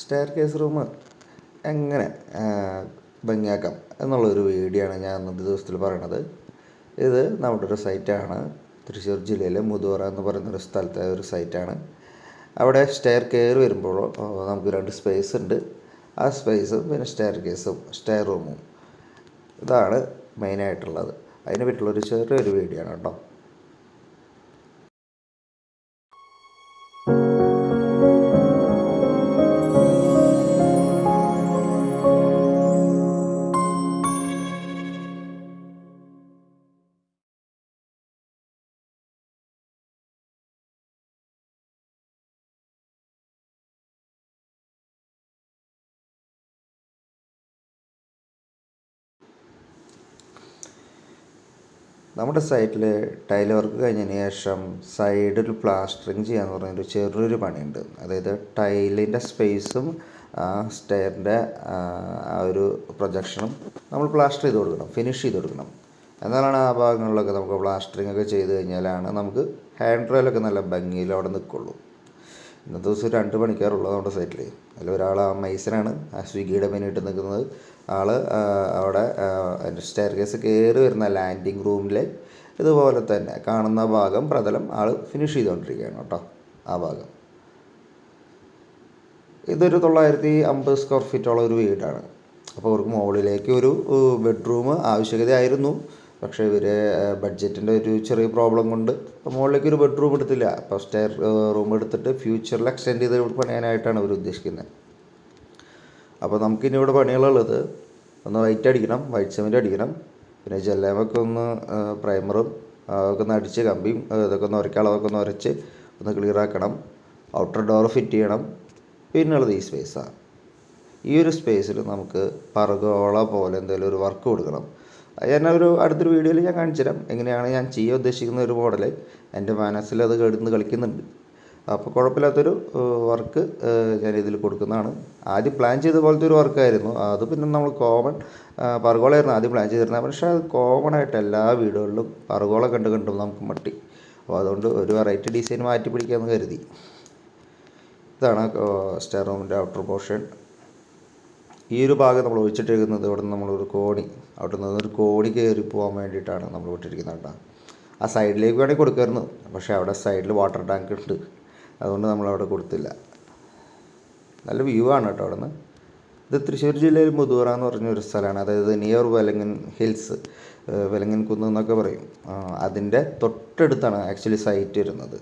Stair case room എങ്ങനെ ഭംഗിയാക്കാം എന്നുള്ളൊരു video ആണ് ഞാൻ ഇന്നത്തെ ദിവസത്തിൽ പറയണത്. ഇത് നമ്മുടെ ഒരു സൈറ്റാണ്. തൃശ്ശൂർ ജില്ലയിലെ മുതുവറ എന്ന് പറയുന്നൊരു സ്ഥലത്തെ ഒരു സൈറ്റാണ്. അവിടെ സ്റ്റെയർ കയറി വരുമ്പോൾ നമുക്ക് 2 സ്പേസ് ഉണ്ട്. ആ സ്പേസും പിന്നെ സ്റ്റെയർ കേസും സ്റ്റെയർ റൂമും ഇതാണ് മെയിനായിട്ടുള്ളത്. അതിനെ പറ്റിയുള്ളൊരു ചെറിയൊരു വീഡിയോ ആണ് കേട്ടോ. നമ്മുടെ സൈറ്റിൽ ടൈൽ വർക്ക് കഴിഞ്ഞതിന് ശേഷം സൈഡിൽ പ്ലാസ്റ്ററിങ് ചെയ്യാന്ന് പറഞ്ഞൊരു ചെറിയൊരു പണിയുണ്ട്. അതായത് ടൈലിൻ്റെ സ്പേസും സ്റ്റെയറിൻ്റെ ആ ഒരു പ്രൊജക്ഷനും നമ്മൾ പ്ലാസ്റ്റർ ചെയ്ത് കൊടുക്കണം, ഫിനിഷ് ചെയ്ത് കൊടുക്കണം. എന്നാലാണ് ആ ഭാഗങ്ങളിലൊക്കെ നമുക്ക് പ്ലാസ്റ്ററിങ് ഒക്കെ ചെയ്ത് കഴിഞ്ഞാലാണ് നമുക്ക് ഹാൻഡ് റെയിലൊക്കെ നല്ല ഭംഗിയിൽ അവിടെ നിൽക്കുള്ളൂ. ഇന്നത്തെ ദിവസം 2 പണിക്കാറുള്ളൂ നമ്മുടെ സൈറ്റിൽ. അതിൽ ഒരാൾ ആ മൈസനാണ്, ആ സ്വിഗ്ഗിയുടെ മെനുവിട്ട് നിൽക്കുന്നത്. ആൾ അവിടെ അതിൻ്റെ സ്റ്റെയർ കേസ് കയറി വരുന്ന ലാൻഡിങ് റൂമിൽ ഇതുപോലെ തന്നെ കാണുന്ന ഭാഗം പ്രതലം ആൾ ഫിനിഷ് ചെയ്തുകൊണ്ടിരിക്കുകയാണ് കേട്ടോ. ആ ഭാഗം ഇതൊരു 950 സ്ക്വയർ ഫീറ്റോളം ഒരു വീടാണ്. അപ്പോൾ അവർക്ക് മുകളിലേക്ക് ഒരു ബെഡ്റൂം ആവശ്യകതയായിരുന്നു. പക്ഷേ ഇവർ ബഡ്ജറ്റിൻ്റെ ഒരു ചെറിയ പ്രോബ്ലം കൊണ്ട് മുകളിലേക്ക് ഒരു ബെഡ്റൂം എടുത്തില്ല. അപ്പോൾ സ്റ്റെയർ റൂം എടുത്തിട്ട് ഫ്യൂച്ചറിൽ എക്സ്റ്റെൻഡ് ചെയ്ത് പണിയാനായിട്ടാണ് അവർ ഉദ്ദേശിക്കുന്നത്. അപ്പോൾ നമുക്കിനി ഇവിടെ പണികളുള്ളത് ഒന്ന് വൈറ്റ് അടിക്കണം, വൈറ്റ് സിമെൻറ്റ് അടിക്കണം. പിന്നെ ജെല്ലാമൊക്കെ ഒന്ന് പ്രൈമറും അതൊക്കെ ഒന്ന് അടിച്ച് കമ്പിയും ഇതൊക്കെ ഒന്ന് ഉരയ്ക്കാളതൊക്കെ ഒന്ന് ഉരച്ച് ഒന്ന് ക്ലിയർ ആക്കണം. ഔട്ടർ ഡോർ ഫിറ്റ് ചെയ്യണം. പിന്നുള്ളത് ഈ സ്പേസാണ്. ഈ ഒരു സ്പേസിൽ നമുക്ക് പർഗോള പോലെ എന്തെങ്കിലും ഒരു വർക്ക് കൊടുക്കണം. ഞാൻ അടുത്തൊരു വീഡിയോയിൽ ഞാൻ കാണിച്ചു തരാം എങ്ങനെയാണ് ഞാൻ ചെയ്യാൻ ഉദ്ദേശിക്കുന്ന ഒരു മോഡൽ. എൻ്റെ മനസ്സിൽ അത് കിടന്ന് കളിക്കുന്നുണ്ട്. അപ്പോൾ കുഴപ്പമില്ലാത്തൊരു വർക്ക് ഞാൻ ഇതിൽ കൊടുക്കുന്നതാണ്. ആദ്യം പ്ലാൻ ചെയ്ത പോലത്തെ ഒരു വർക്കായിരുന്നു. അത് പിന്നെ നമ്മൾ കോമൺ പർഗോളയായിരുന്നു ആദ്യം പ്ലാൻ ചെയ്തിരുന്നത്. പക്ഷേ അത് കോമൺ ആയിട്ട് എല്ലാ വീടുകളിലും പർഗോള കണ്ടും നമുക്ക് മട്ടി. അപ്പോൾ അതുകൊണ്ട് ഒരു വെറൈറ്റി ഡിസൈൻ മാറ്റി പിടിക്കാമെന്ന് കരുതി. ഇതാണ് സ്റ്റെയർ റൂമിൻ്റെ ഔട്ടർ പോർഷൻ. ഈ ഒരു ഭാഗം നമ്മൾ ഒഴിച്ചിട്ടിരിക്കുന്നത് ഇവിടെ നിന്ന് നമ്മളൊരു കോണി, അവിടെ നിന്നൊരു കോണി കയറി പോകാൻ വേണ്ടിയിട്ടാണ് നമ്മൾ വിട്ടിരിക്കുന്നത് കേട്ടോ. ആ സൈഡിലേക്ക് വേണമെങ്കിൽ കൊടുക്കായിരുന്നു, പക്ഷേ അവിടെ സൈഡിൽ വാട്ടർ ടാങ്ക് ഉണ്ട്, അതുകൊണ്ട് നമ്മളവിടെ കൊടുത്തില്ല. നല്ല വ്യൂ ആണ് കേട്ടോ അവിടെ നിന്ന്. ഇത് തൃശ്ശൂർ ജില്ലയിൽ മുതുവറ എന്ന് പറഞ്ഞൊരു സ്ഥലമാണ്. അതായത് നിയർ വെലങ്ങൻ ഹിൽസ്, വെലങ്ങൻ കുന്ന് എന്നൊക്കെ പറയും. അതിൻ്റെ തൊട്ടടുത്താണ് ആക്ച്വലി സൈറ്റ് വരുന്നത്.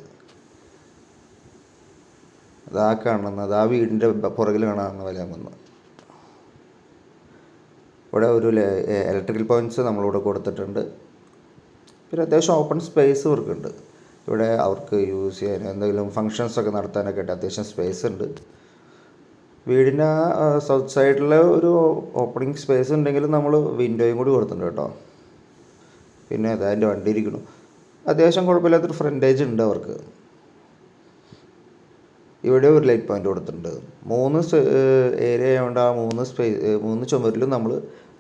അതാ കാണുന്നത്, ആ വീടിൻ്റെ പുറകിൽ കാണാവുന്ന വെലങ്ങൻ കുന്ന്. ഇവിടെ ഒരു ഇലക്ട്രിക്കൽ പോയിൻറ്റ്സ് നമ്മളിവിടെ കൊടുത്തിട്ടുണ്ട്. പിന്നെ അത്യാവശ്യം ഓപ്പൺ സ്പേസ് ഇവർക്കുണ്ട്. ഇവിടെ അവർക്ക് യൂസ് ചെയ്യാൻ എന്തെങ്കിലും ഫങ്ഷൻസൊക്കെ നടത്താനൊക്കെ ആയിട്ട് അത്യാവശ്യം സ്പേസ് ഉണ്ട്. വീടിൻ്റെ സൗത്ത് സൈഡിൽ ഒരു ഓപ്പണിംഗ് സ്പേസ് ഉണ്ടെങ്കിലും നമ്മൾ വിൻഡോയും കൂടി കൊടുത്തിട്ടുണ്ട് കേട്ടോ. പിന്നെ അതിൻ്റെ വണ്ടി ഇരിക്കണം. അത്യാവശ്യം കുഴപ്പമില്ലാത്തൊരു ഫ്രണ്ടേജ് ഉണ്ട് അവർക്ക്. ഇവിടെ ഒരു ലൈറ്റ് പോയിൻ്റ് കൊടുത്തിട്ടുണ്ട്. 3 ഏരിയ ആയതുകൊണ്ട് ആ 3 ചുമരിലും നമ്മൾ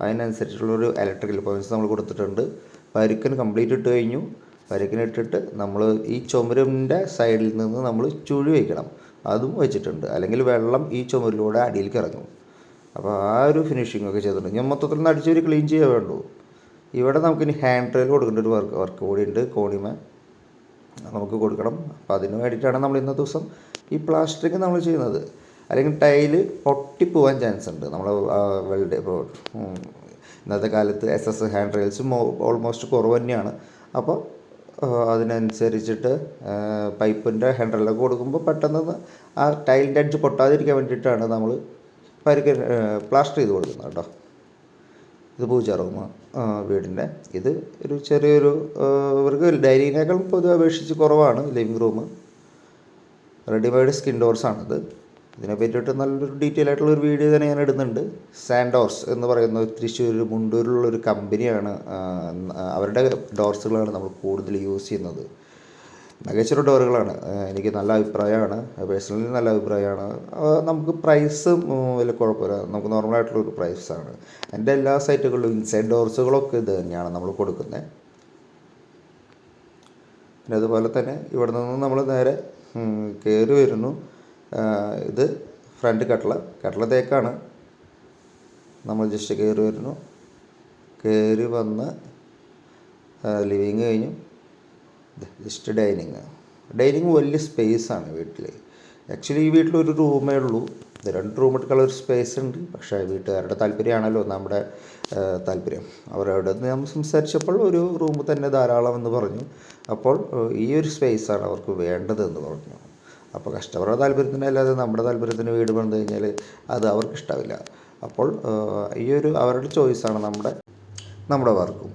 അതിനനുസരിച്ചുള്ളൊരു ഇലക്ട്രിക്കൽ പോയിൻറ്റ്സ് നമ്മൾ കൊടുത്തിട്ടുണ്ട്. പരുക്കൻ കംപ്ലീറ്റ് ഇട്ട് കഴിഞ്ഞു. പരുക്കനിട്ടിട്ട് നമ്മൾ ഈ ചുമരിൻ്റെ സൈഡിൽ നിന്ന് നമ്മൾ ചുഴി വയ്ക്കണം, അതും വെച്ചിട്ടുണ്ട്. അല്ലെങ്കിൽ വെള്ളം ഈ ചുമരിലൂടെ അടിയിലേക്ക് ഇറങ്ങും. അപ്പോൾ ആ ഒരു ഫിനിഷിംഗ് ഒക്കെ ചെയ്തിട്ടുണ്ട്. ഞാൻ മൊത്തത്തിൽ നിന്ന് അടിച്ചൊരു ക്ലീൻ ചെയ്യാൻ വേണ്ടു. ഇവിടെ നമുക്കിനി ഹാൻഡ് റെയിൽ കൊടുക്കേണ്ട ഒരു വർക്ക് കൂടിയുണ്ട്. കോണിമ നമുക്ക് കൊടുക്കണം. അപ്പോൾ അതിന് വേണ്ടിയിട്ടാണ് നമ്മൾ ഇന്നത്തെ ദിവസം ഈ പ്ലാസ്റ്ററിങ് നമ്മൾ ചെയ്യുന്നത്. അല്ലെങ്കിൽ ടൈല് പൊട്ടിപ്പോവാൻ ചാൻസ് ഉണ്ട്. നമ്മൾ ഇപ്പോൾ ഇന്നത്തെ കാലത്ത് SS ഹാൻഡ് റെയിൽസും ഓൾമോസ്റ്റ് കുറവ് തന്നെയാണ്. അപ്പോൾ അതിനനുസരിച്ചിട്ട് പൈപ്പിൻ്റെ ഹാൻഡ് റെയിലൊക്കെ കൊടുക്കുമ്പോൾ പെട്ടെന്ന് ആ ടൈലിൻ്റെ അടിച്ച് പൊട്ടാതിരിക്കാൻ വേണ്ടിയിട്ടാണ് നമ്മൾ പ്ലാസ്റ്റർ ചെയ്ത് കൊടുക്കുന്നത് കേട്ടോ. ഇത് പൂജ റൂം വീടിൻ്റെ. ഇത് ഒരു ചെറിയൊരു ഇവർക്ക് ഡൈനിങ്ങിനേക്കാൾ പൊതുവെ അപേക്ഷിച്ച് കുറവാണ് ലിവിങ് റൂം. റെഡിമെയ്ഡ് സ്കിൻ ഡോർസാണിത്. ഇതിനെ പറ്റിയിട്ട് നല്ലൊരു ഡീറ്റെയിൽ ആയിട്ടുള്ളൊരു വീഡിയോ തന്നെ ഞാൻ ഇടുന്നുണ്ട്. സാൻഡോർസ് എന്ന് പറയുന്ന തൃശ്ശൂർ മുണ്ടൂരിലുള്ളൊരു കമ്പനിയാണ്. അവരുടെ ഡോർസുകളാണ് നമ്മൾ കൂടുതൽ യൂസ് ചെയ്യുന്നത്. മികച്ചൊരു ഡോറുകളാണ്. എനിക്ക് നല്ല അഭിപ്രായമാണ്, പേഴ്സണലി നല്ല അഭിപ്രായമാണ്. നമുക്ക് പ്രൈസ് വലിയ കുഴപ്പമില്ല, നമുക്ക് നോർമലായിട്ടുള്ളൊരു പ്രൈസാണ്. എൻ്റെ എല്ലാ സൈറ്റുകളിലും ഇൻസൈഡ് ഡോർസുകളൊക്കെ ഇത് തന്നെയാണ് നമ്മൾ കൊടുക്കുന്നത്. പിന്നെ അതുപോലെ തന്നെ ഇവിടെ നിന്ന് നമ്മൾ നേരെ കയറി വരുന്നു. ഇത് ഫ്രണ്ട് കട്ടള തേക്കാണ്. നമ്മൾ ജസ്റ്റ് കയറി വരുന്നു, കയറി വന്ന് ലിവിങ് കഴിഞ്ഞു, ജസ്റ്റ് ഡൈനിങ് വലിയ സ്പേസാണ് വീട്ടിൽ. ആക്ച്വലി ഈ വീട്ടിലൊരു റൂമേ ഉള്ളൂ, 2 റൂം എടുക്കാനുള്ള ഒരു സ്പേസ് ഉണ്ട്. പക്ഷേ വീട്ടുകാരുടെ താല്പര്യമാണല്ലോ നമ്മുടെ താല്പര്യം. അവരോട് നമ്മൾ സംസാരിച്ചപ്പോൾ ഒരു റൂം തന്നെ ധാരാളം എന്ന് പറഞ്ഞു. അപ്പോൾ ഈ ഒരു സ്പേസാണ് അവർക്ക് വേണ്ടതെന്ന് പറഞ്ഞു. അപ്പോൾ കസ്റ്റമറുടെ താല്പര്യത്തിന് അല്ലാതെ നമ്മുടെ താല്പര്യത്തിന് വീട് പണിത് കഴിഞ്ഞാൽ അത് അവർക്ക് ഇഷ്ടാവില്ല. അപ്പോൾ ഈ ഒരു അവരുടെ ചോയ്സാണ് നമ്മുടെ വർക്കും.